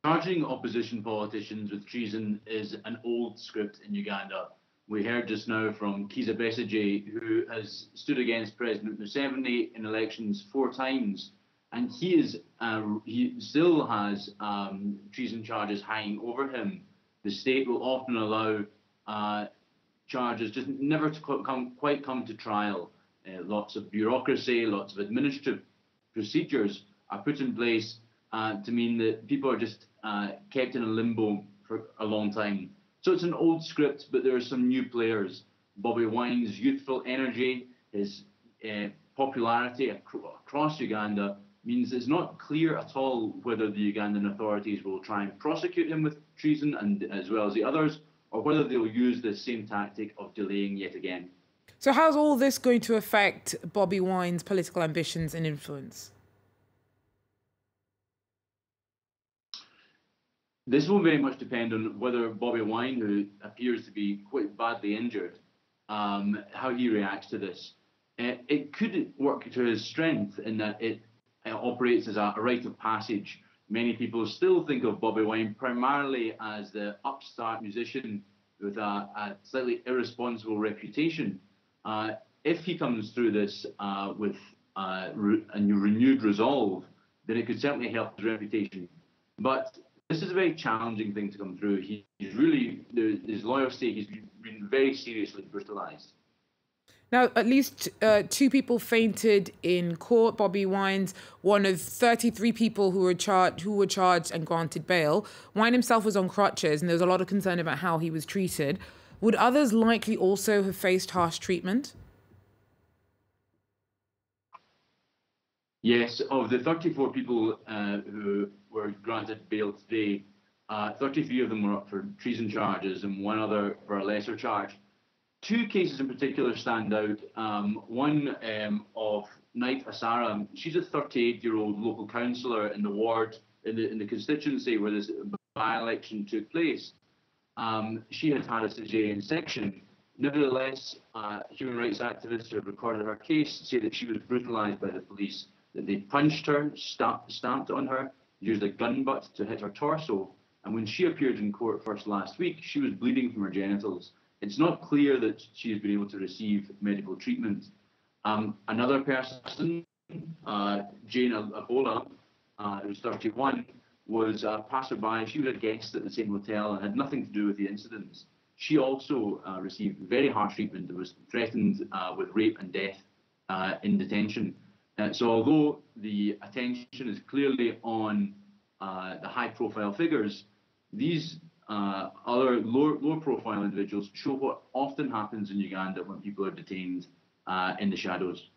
Charging opposition politicians with treason is an old script in Uganda. We heard just now from Kizza Besigye, who has stood against President Museveni in elections 4 times, and he still has treason charges hanging over him. The state will often allow charges just never to quite come to trial. Lots of bureaucracy, lots of administrative procedures are put in place to mean that people are just kept in a limbo for a long time. So it's an old script, but there are some new players. Bobi Wine's youthful energy, his popularity across Uganda means it's not clear at all whether the Ugandan authorities will try and prosecute him with treason, and as well as the others, or whether they'll use the same tactic of delaying yet again. So how's all this going to affect Bobi Wine's political ambitions and influence? This will very much depend on whether Bobi Wine, who appears to be quite badly injured, how he reacts to this. It could work to his strength in that it operates as a rite of passage. Many people still think of Bobi Wine primarily as the upstart musician with a slightly irresponsible reputation. If he comes through this with a renewed resolve, then it could certainly help his reputation. But this is a very challenging thing to come through. His loyalty, he's been very seriously brutalized. Now, at least 2 people fainted in court. Bobi Wine's one of 33 people who were charged and granted bail. Wine himself was on crutches, and there was a lot of concern about how he was treated. Would others likely also have faced harsh treatment? Yes, of the 34 people who were granted bail today, 33 of them were up for treason charges and 1 other for a lesser charge. 2 cases in particular stand out. One of Night Asara. She's a 38-year-old local councillor in the ward, in the constituency where this by-election took place. She had had a cesarean section. Nevertheless, human rights activists who have recorded her case say that she was brutalised by the police, that they punched her, stamped on her, used a gun butt to hit her torso, and when she appeared in court first last week, she was bleeding from her genitals. It's not clear that she has been able to receive medical treatment. Another person, Jane Abola, who's 31, was a passerby. She was a guest at the same hotel and had nothing to do with the incidents. She also received very harsh treatment and was threatened with rape and death in detention. So although the attention is clearly on the high-profile figures, these other lower-profile individuals show what often happens in Uganda when people are detained in the shadows.